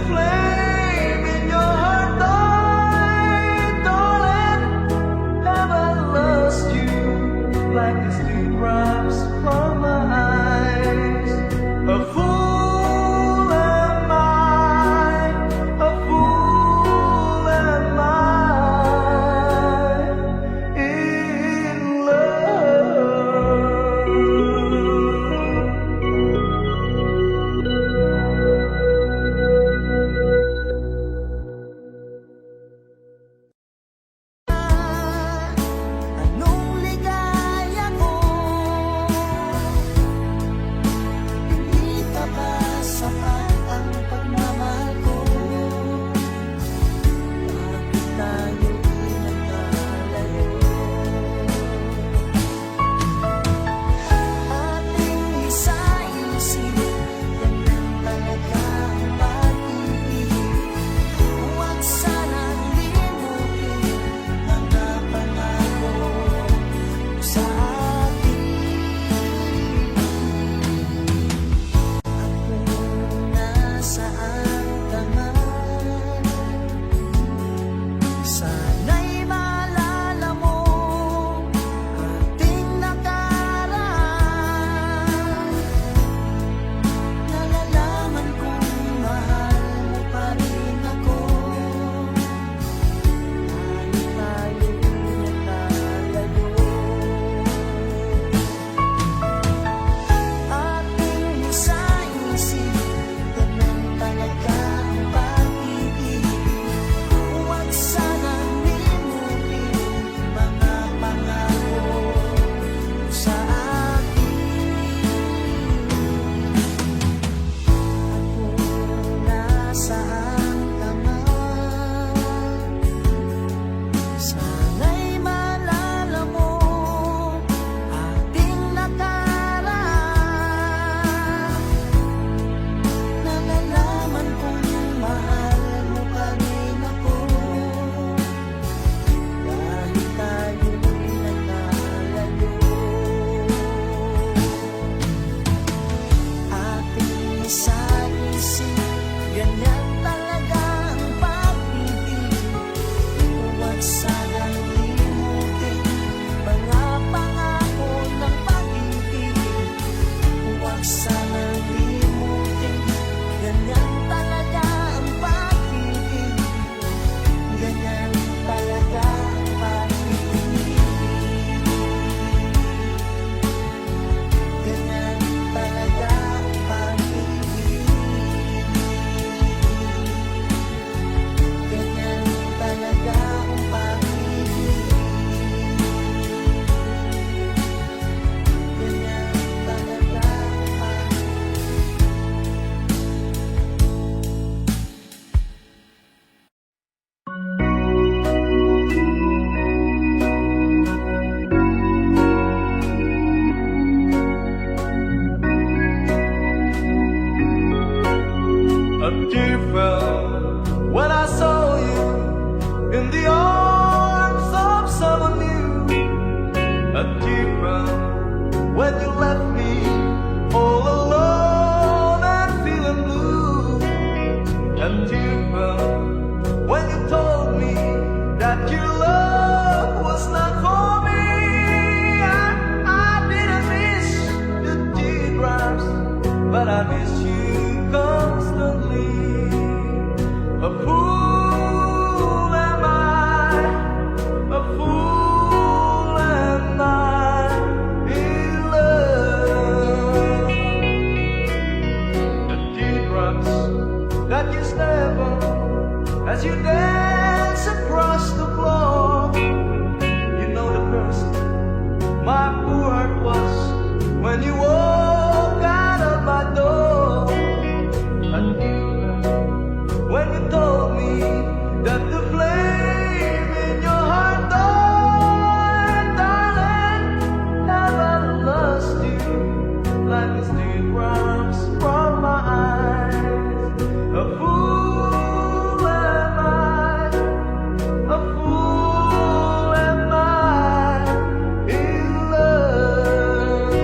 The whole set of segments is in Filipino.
flame in your heart died, darling. Have I lost you like the steam drops from my eyes? A fool am I, a fool am I in love. Anong ligaya ko? Hindi pa ba sapat ang pagmamahal ko? Bakit tayo'y nagkalayo? Ating isa-isip, ganun talaga ang pag-ibig. Huwag sanang limutin mga pangako sa atin. Ako nasaan ka man, sana'y maalala mo ating nakaraan. Nalalaman kong mahal mo pa rin ako, kahit tayo'y nagkalayo. Ating isa-isip, ganun talaga ang pag-ibig. Huwag sanang limutin mga pangako sa akin. Ako nasaan ka man, sana'y maalala mo ating nakaraan. Nalalaman kong mahal mo pa rin ako, kahit tayo'y nagkalayo. Ating isa-isip, ganyan talaga ang pag-ibig. Huwag sanang limutin mga pangako ng pag-ibig. Huwag sanang limutin, ganyan talaga ang pag-ibig. Ganyan talaga ang pag-ibig. Ganyan talaga ang pag-ibig. Ganyan talaga ang pag-ibig. Ganyan talaga ang pag-ibig. A tear fell when I saw you in the arms of someone new. A tear fell when you left me all alone and feeling blue. A tear fell when you told me that your love was not for me. I didn't miss the teardrops, but I miss you constantly. A fool am I, a fool am I in love. The teardrops that you step on as you dance across the floor. You know the first my poor heart was when you walk out of my door. I knew when you told me that the flame in your heart died, darling. Have I lost you like the teardrops from my eyes? A fool am I, a fool am I in love.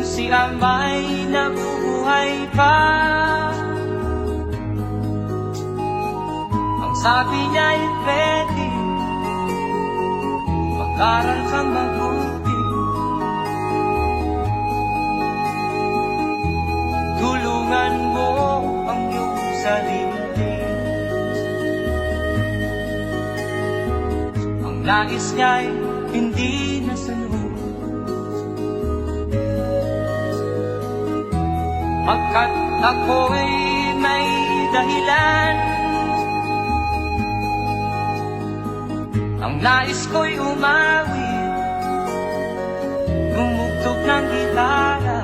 siya may nabubuhay pa, ang sabi niya ay pwede, mag-aral kang mabuti. Tulungan mo ang iyong sarili. Ang nais niya'y hindi nasunod, pagkat ako'y may dahilan. Ang nais ko'y umawi, tumugtog ng gitara,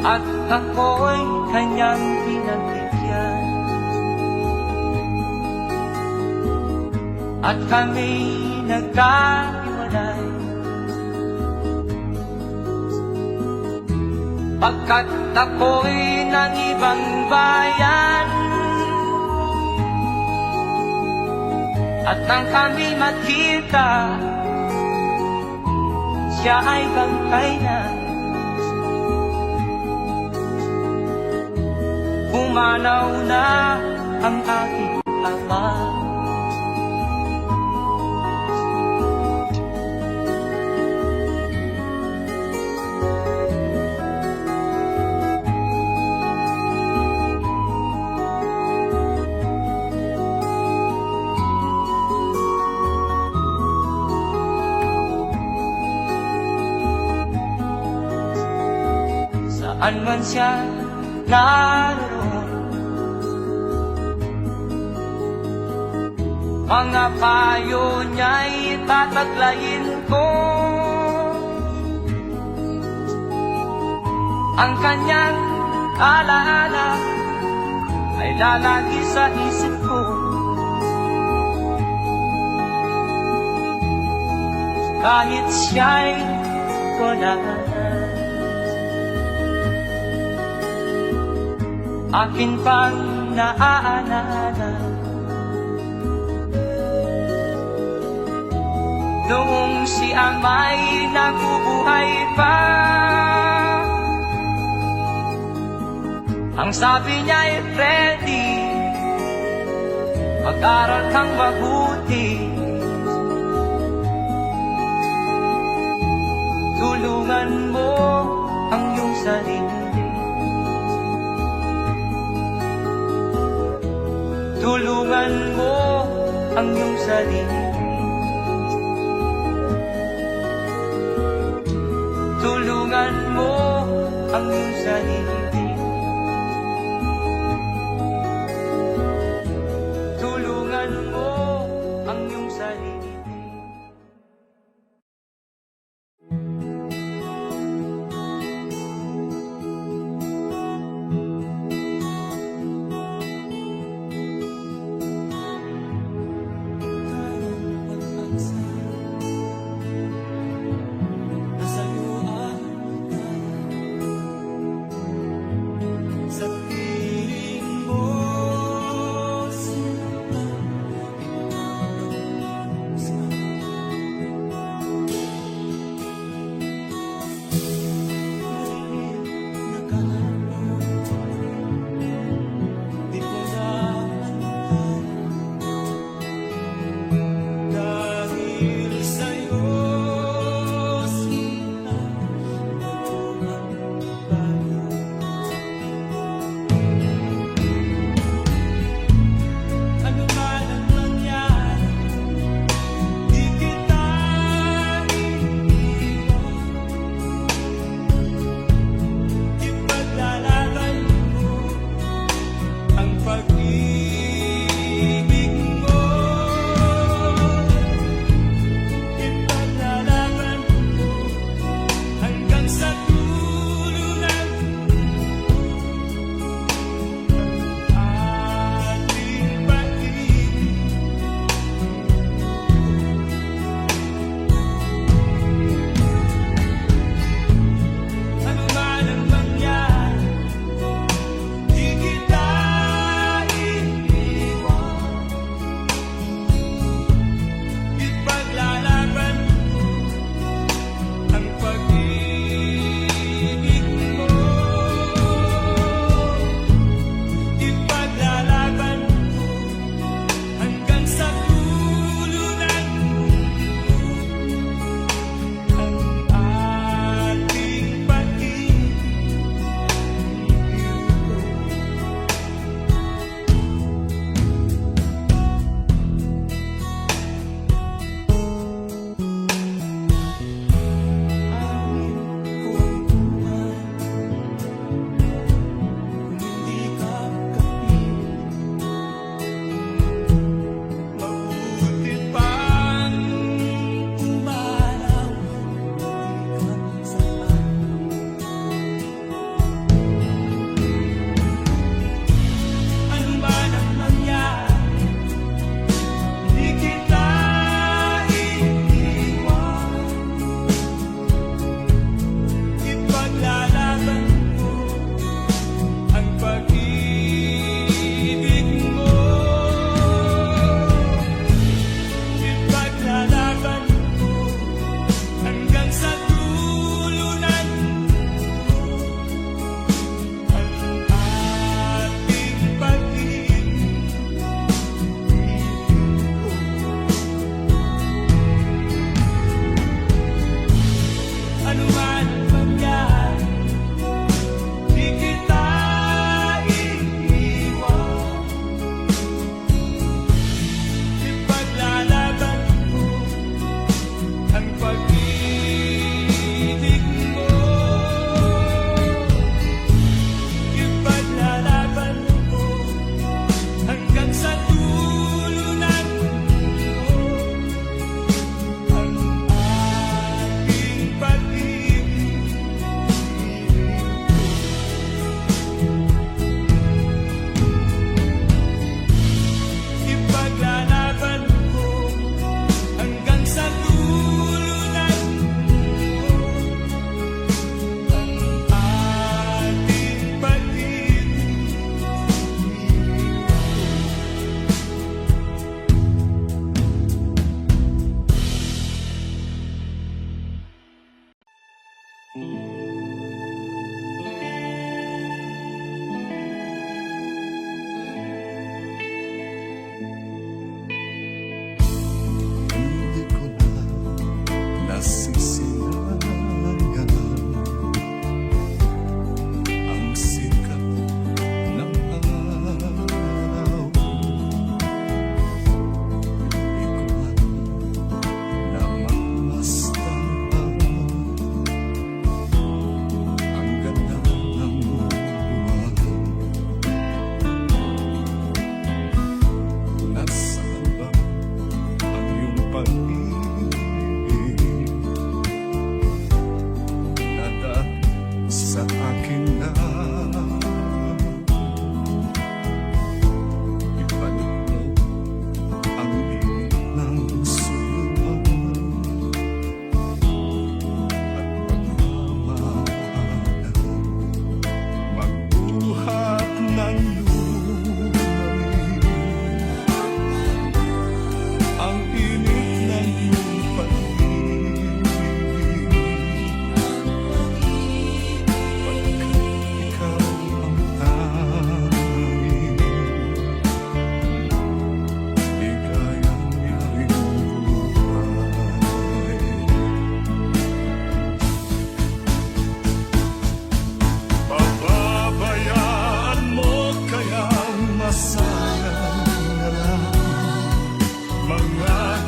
at ako'y kanyang pinagbigyan. At kami nagkahiwalay, pagkat ako'y ng ibang bayan. At nang kami magkita, siya ay bangkay na. Pumanaw na ang aking ama. Saan man siya naroon, mga payo niya'y tataglayin ko. Ang kanyang alaala ay lalagi sa isip ko. Kahit siya'y wala na, akin pang naaalala noong siya may nabubuhay pa. Ang sabi niya ay Freddy, mag-aral kang mabuti. Tulungan mo ang iyong sarili. Tulungan mo ang iyong sarili. Tulungan mo ang iyong sarili. Tulungan mo ang iyong sarili.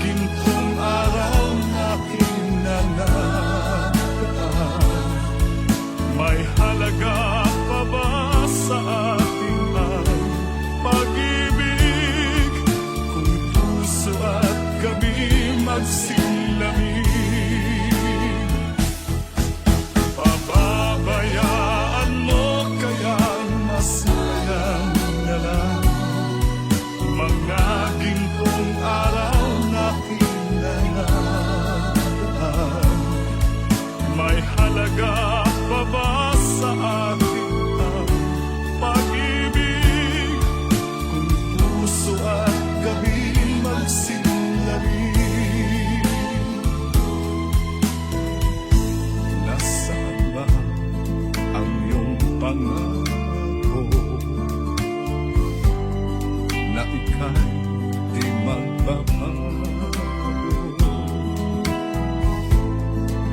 gintong araw na kinananataan, may halaga pa ba sa ating ang pag-ibig? Kung puso at gabi magsilamig, pababayaan mo kaya masayang na lang mga gintong araw na kinananataan, may halaga pa ba sa ating ang pag-ibig? Kung puso at gabi magsilamig, nasaan ba ang iyong pangako na ika'y di magbabago?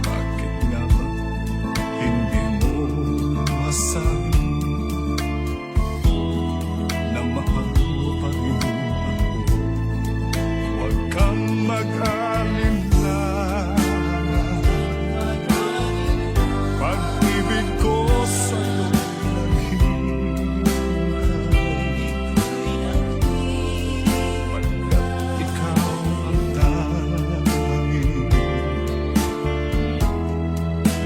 Bakit nga ba hindi mo masabi na mahal mo pa rin ako? Huwag kang mag-alinlangan, pag-ibig ko sa'yo naghihintay, pagkat ikaw ang tanging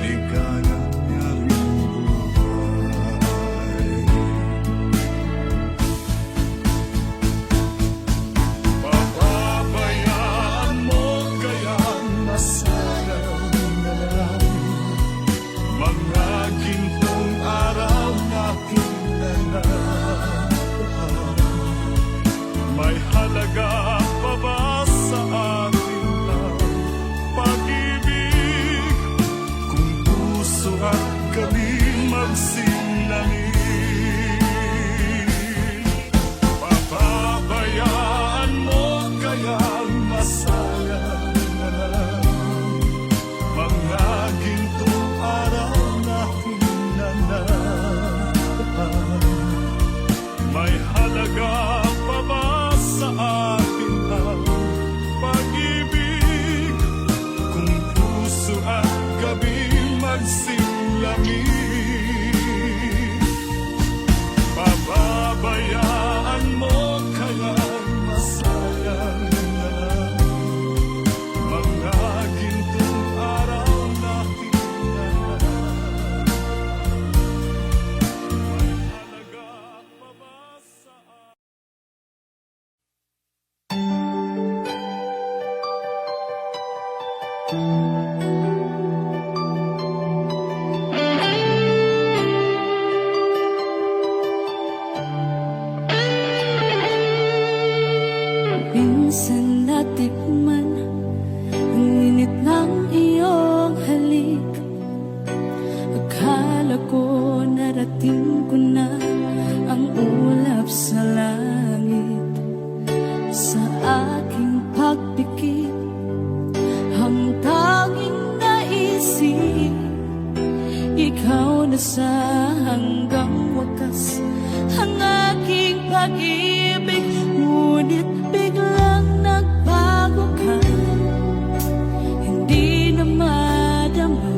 ligaya niyang buhay. Papabayaan mo kaya masayang na lang mga gintong araw na kinananataan, may halaga pa ba sa ating ang pag-ibig? Kung puso at gabi magsilamig, papabayaan mo kaya masayang na lang mga gintong araw na kinananataan, may halaga pa ba sa atin ang pag-ibig? Kung puso at gabi magsilamig, pababayaan mo kaya masayang na lang mga gintong araw na kinananataan, may halaga pa ba sa Minsan natikman ang init ng iyong halik. Akala ko narating ko na ang ulap sa langit. Sa aking pagpikit, ang tanging naisip, ikaw na sa hanggang wakas ang aking pag-ibig. Ngunit biglang nagbago ka, hindi na madama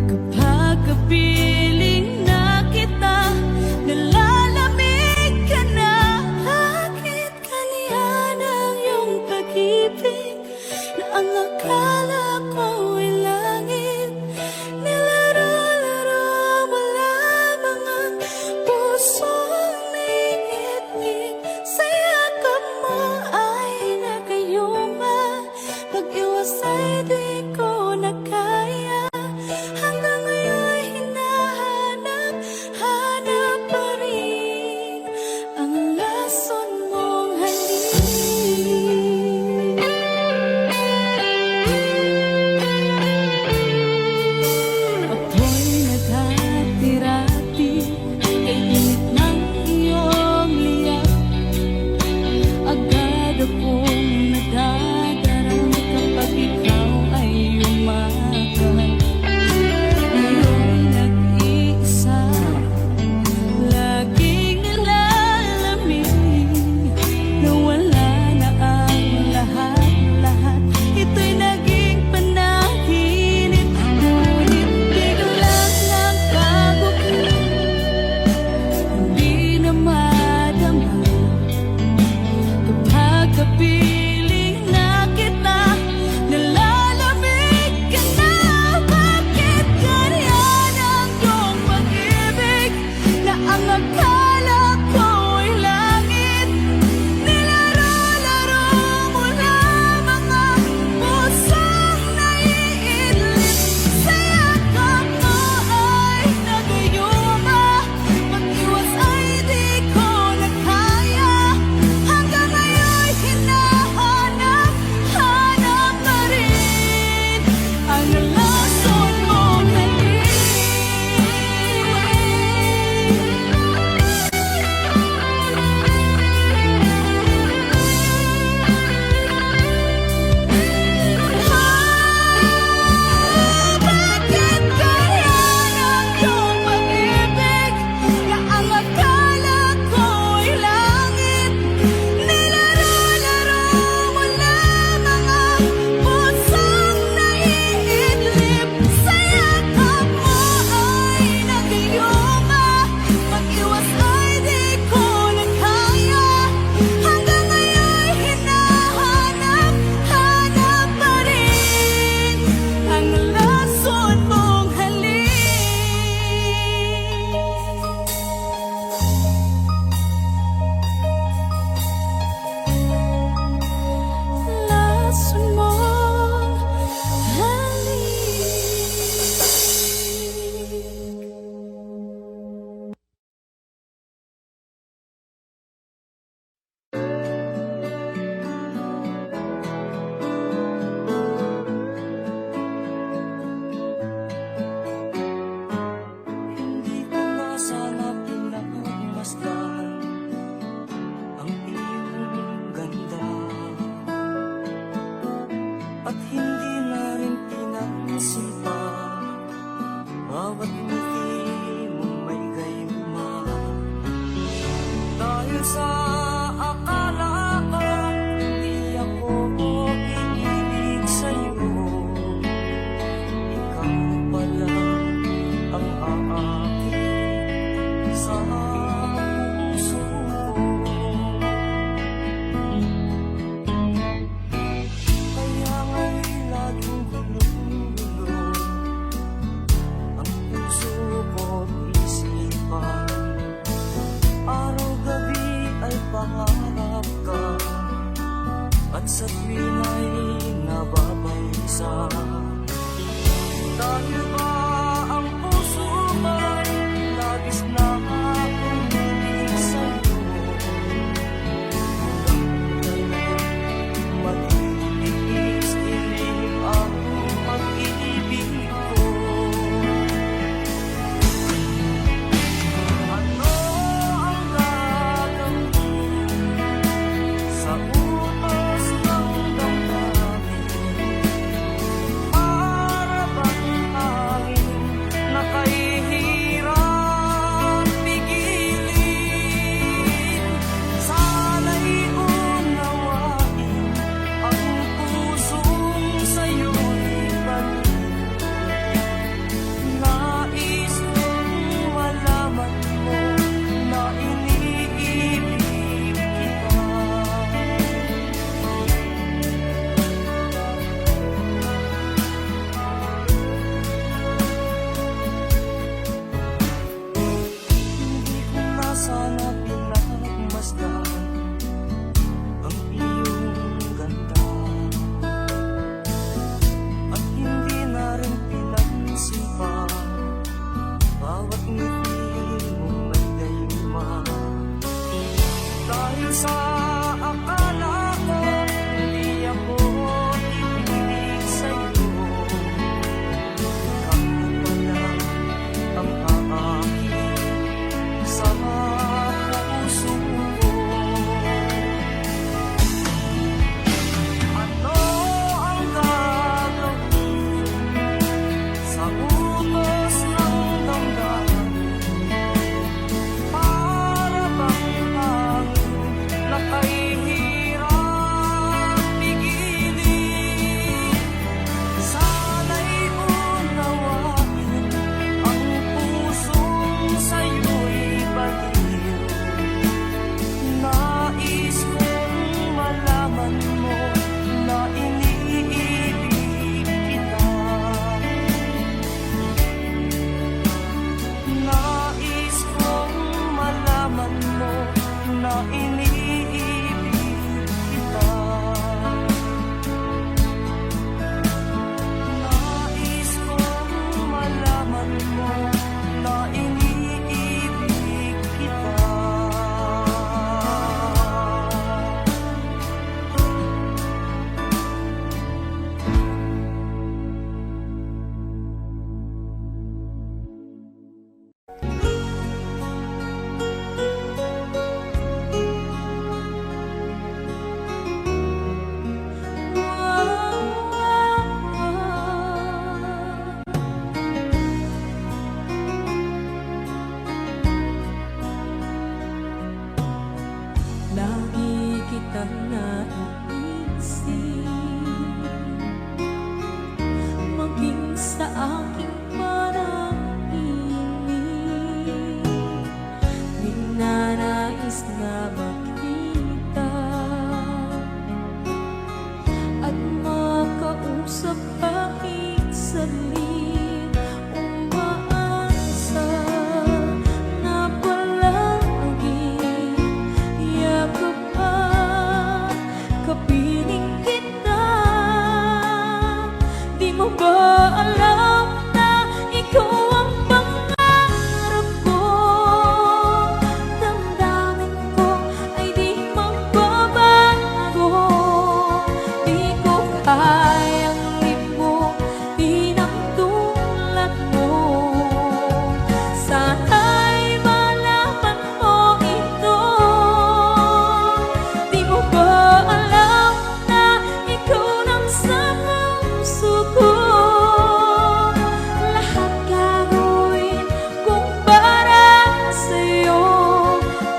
kapag kapiling na kita, nalalamig ka na. Bakit kaliyan ang iyong pag-ibig na ang akala ko ay langit? Nilaro-laro akin ay nababalisa. Dahil ba ang puso ko'y labis na umiibig sa'yo? Matiis ilim ang pag-ibig ko. Ano ang gagawin sa utos ng damdamin? Para bang hangin na kahihirap pigilin? Sana'y unawain ang pusong sa'yo'y balik. Nais kong malaman mo na iniibig kita. Hindi ko na sana pinagmasdan ang iyong ganda, at hindi na rin pinansin pa bawat ngiti mong may gayuma. Dahil sa akala ko hindi ako ibig sa'yo, ikaw pala ang aakit sa puso ko. Ano ang gagawin sa utos ng damdamin? Para bang hangin na kahihirap pigilin? Sana'y unawain ang pusong sa'yo'y baliw. Nais kong malaman mo na iniibig kita. Nais kong malaman mo na iniibig kita. Nais kong malaman mo na iniibig kita. Lagi kitang naiisip, maging sa aking parang inig. Ninanais na makita at makausap kahit saglit. Umaasa na palagi yakap at kapiling kita. Di mo ba alam na ikaw ang pangarap ko? Damdamin ko ay di magbabago. Di ko kayang limutin ang tulad mo. Sana'y malaman mo ito. Di mo ba alam na ikaw nang sa puso ko? Lahat gagawin kung para sa'yo.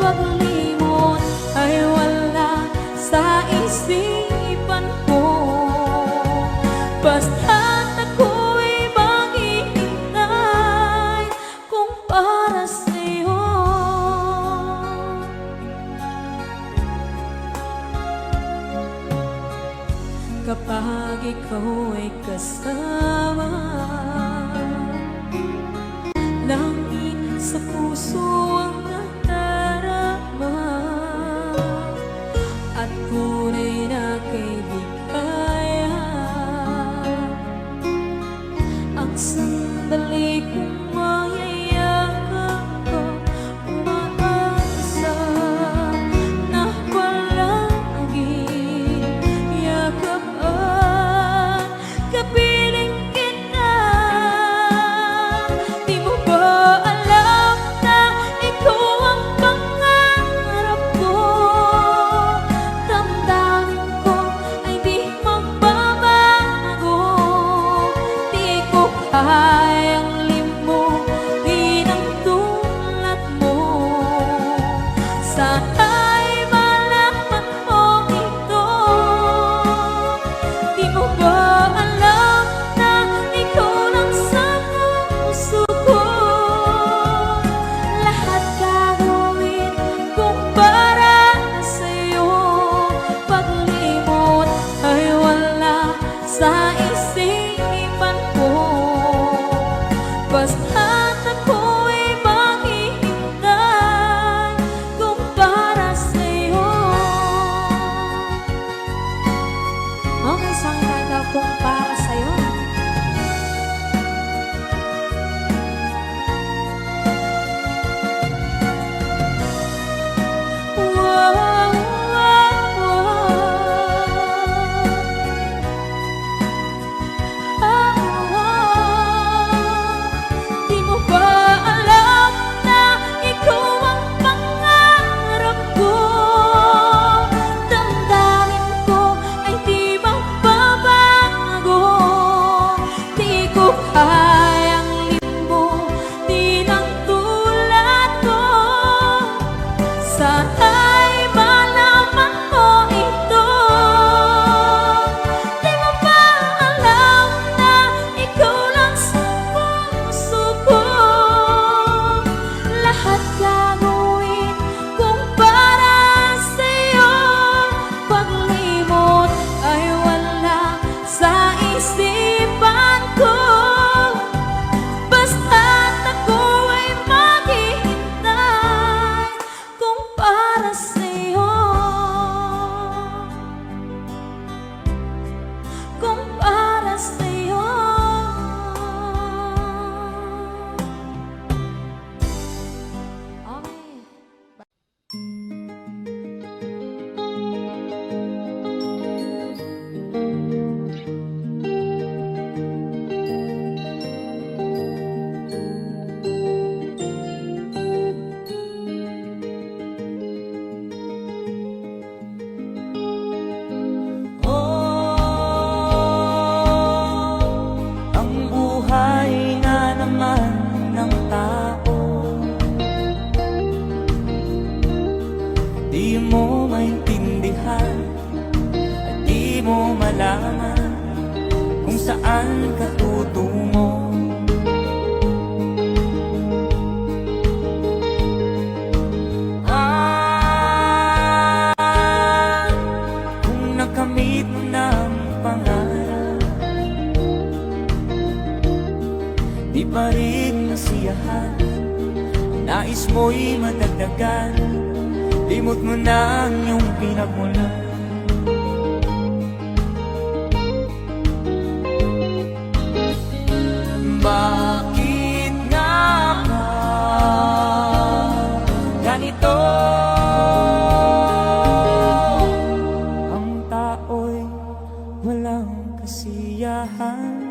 Paglimot ay wala sa isipan ko. Basta't ako'y maghihintay kung para sa'yo. Kapag ikaw ay kasama, langit sa puso ang nadarama, at tunay na kaibigan. kung para sa'yo. Di mo ba alam na ikaw ang pangarap ko? Damdamin ko ay di magbabago. Di ko kayang limutin ang tulad ko. Sana'y malaman mo ito. Di mo ba alam na ikaw lang sa puso ko? Lahat gagawin kung para sa'yo. Paglimot ay wala sa isipan ko. Basta't ako ay maghihintay kung para sa'yo. Kung para sa'yo. Okay. Ang buhay na naman ng tao, di mo maintindihan at di mo malaman kung saan ka tutungo. Kung nakamit mo ng pangarap, di pa rin nasiyahan. Nais mo'y madagdagan, limot mo na ang iyong pinagmulan. Bakit nga ba ganito? Ang tao'y walang kasiyahan.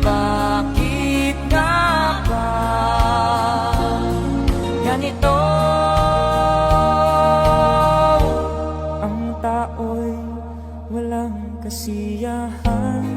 Bakit nga ba ganito? Ang tao'y walang kasiyahan.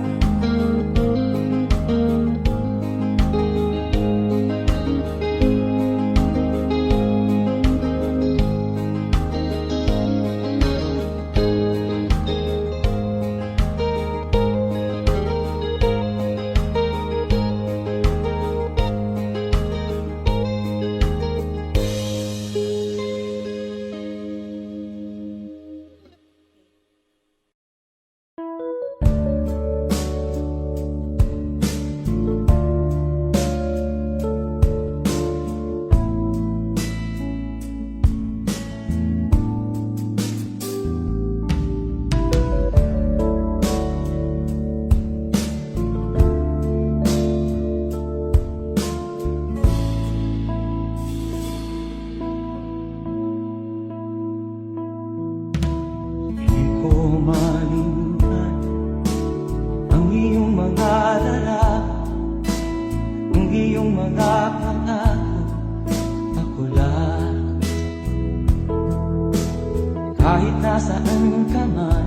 Kahit nasaan ka man,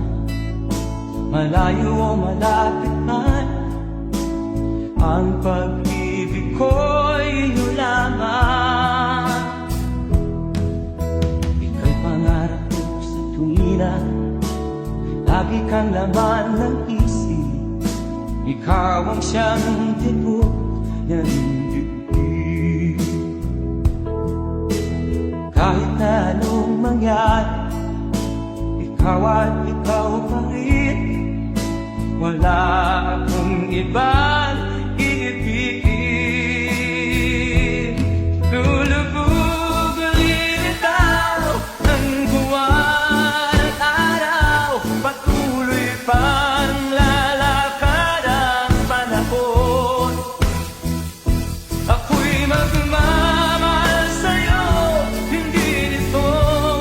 malayo o malapit man, ang pag-ibig ko'y iyo lamang. Ika'y pangarap ko sa tuwina, lagi kang laman ng isip. Ikaw ang siyang tibok ng dibdib. Kahit na anong mangyari, ikaw at ikaw pa rin. Wala akong ibang iibigin. Lulubog ulit ang buwan at araw, patuloy pang lalakad ang panahon. Ako'y magmamahal sa'yo, hindi nito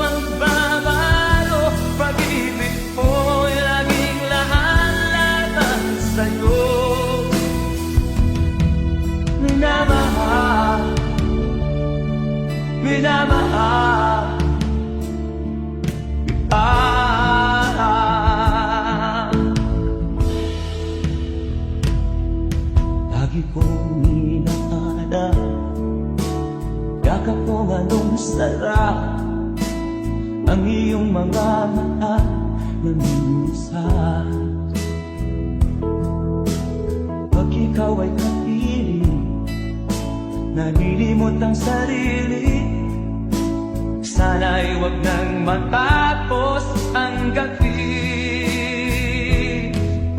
ang babago. Pag-ibig ko'y laging lahat sa'yo. Minamahal, minamahal kita. Lagi kong minamahal, yakap ko anong sarap, ang iyong mga mata na minsan. Pag ikaw ay kapiling, nalilimot ang sarili. Sana'y wag nang matapos ang gabi.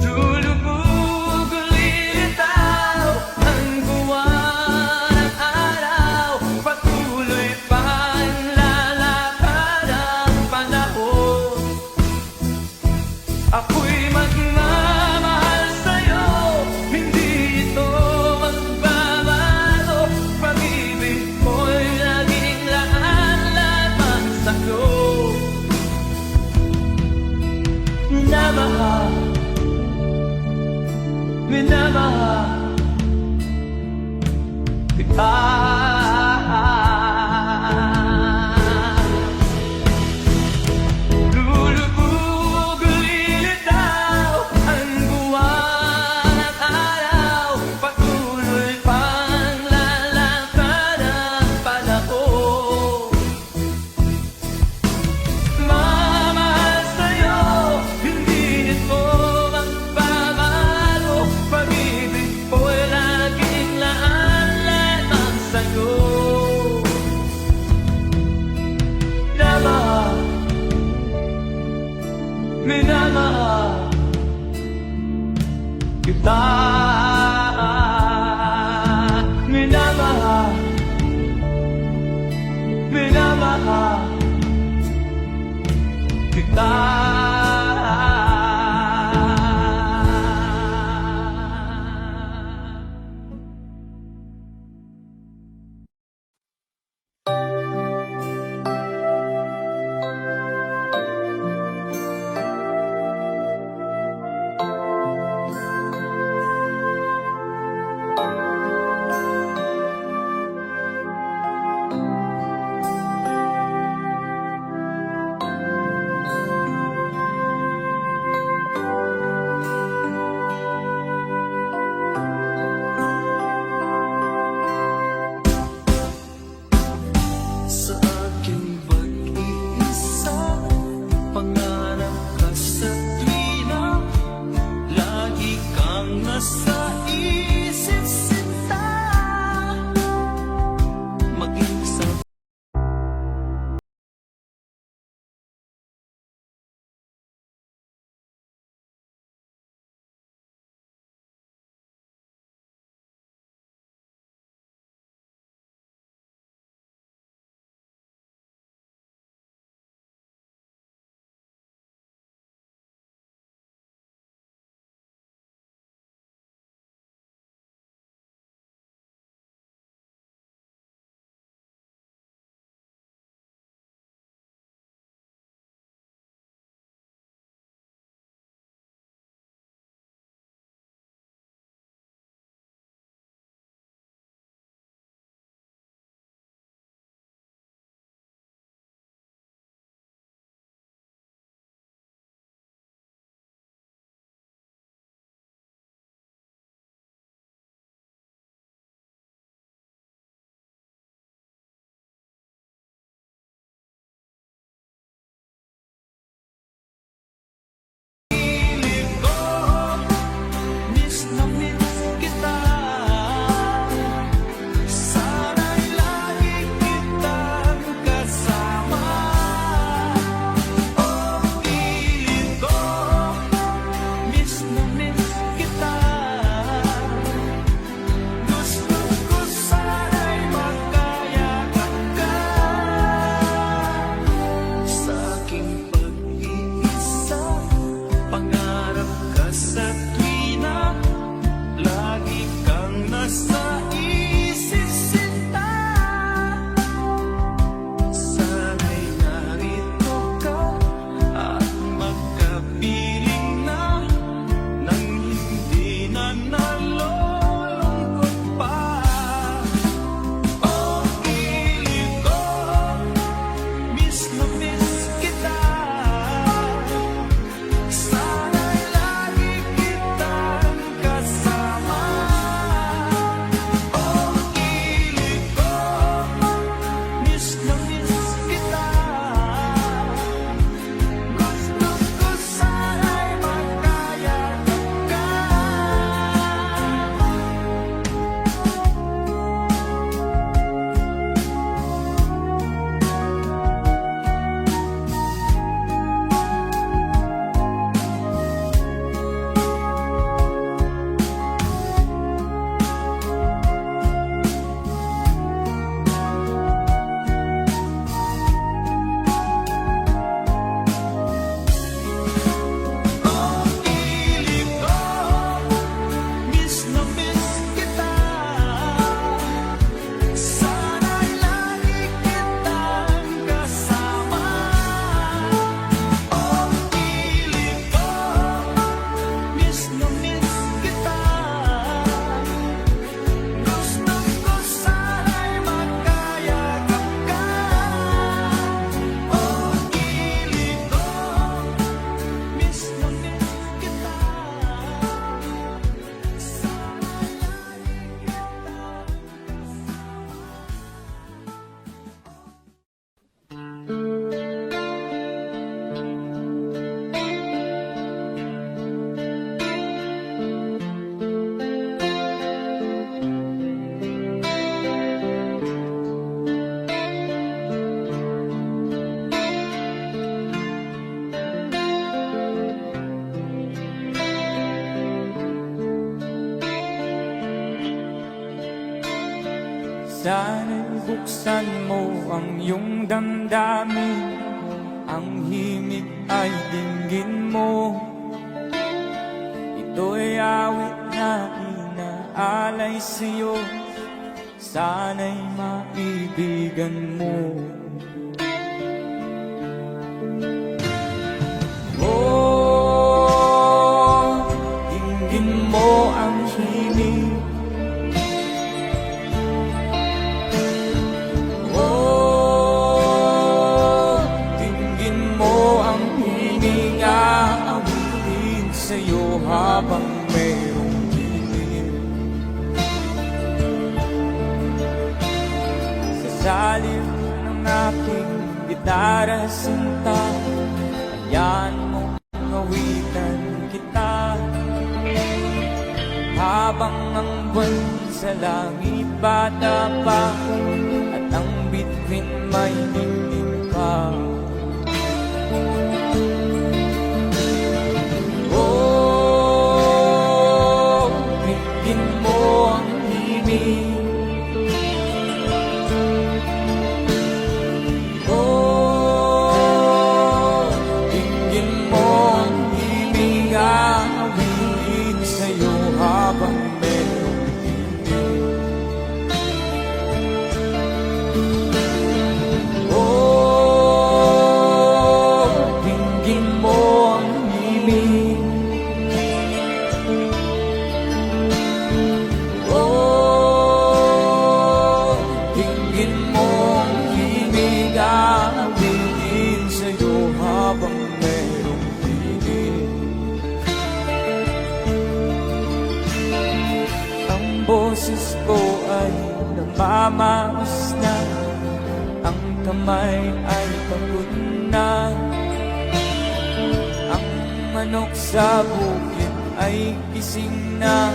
Lulubog ulit ang buwan at araw, patuloy pang lalakad ang panahon. Ako'y magmamahal sa'yo, hindi ito magbabago. Pag-ibig ko'y laging lahat sa'yo. Minamahal, minamahal kita. Lulubog ulit ang buwan at araw, patuloy pang lalakad ang panahon. Mamahal sa'yo, hindi nito magbabago. Pag-ibig ko'y laging lahat sa'yo. Minamahal, minamahal kita. Minamahal, minamahal kita. Sana'y buksan mo ang iyong damdamin, ang himig ay dinggin mo. Ito'y awit na inaalay sa'yo, sana'y maibigan mo. Oh, dinggin mo ang himig. Oh, dinggin mo ang himig, aawitin sa'yo habang mayroong dilim. Sa salim ng aking gitara sinta, hayaan mo awitan kita, habang ang buwan sa langit bata pa, at ang bituin may dilim pa. Oh, dinggin mo ang himig. Oh, dinggin mo ang himig, aawitin sa'yo habang merong dilim. Oh, dinggin mo ang himig. Oh, dinggin mo ang himig, aawitin sa'yo habang merong dilim. Ang boses ko ay namamaos na, ang kamay ay pagod na, ang manok sa bukid ay gising na,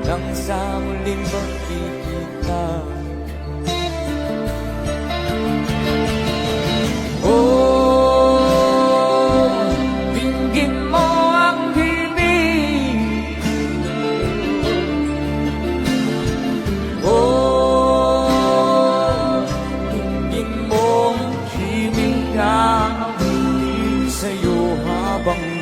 hanggang sa muling magkikita. Oh, dinggin mo ang himig. Oh, dinggin mo ang himig, aawitin sa'yo habang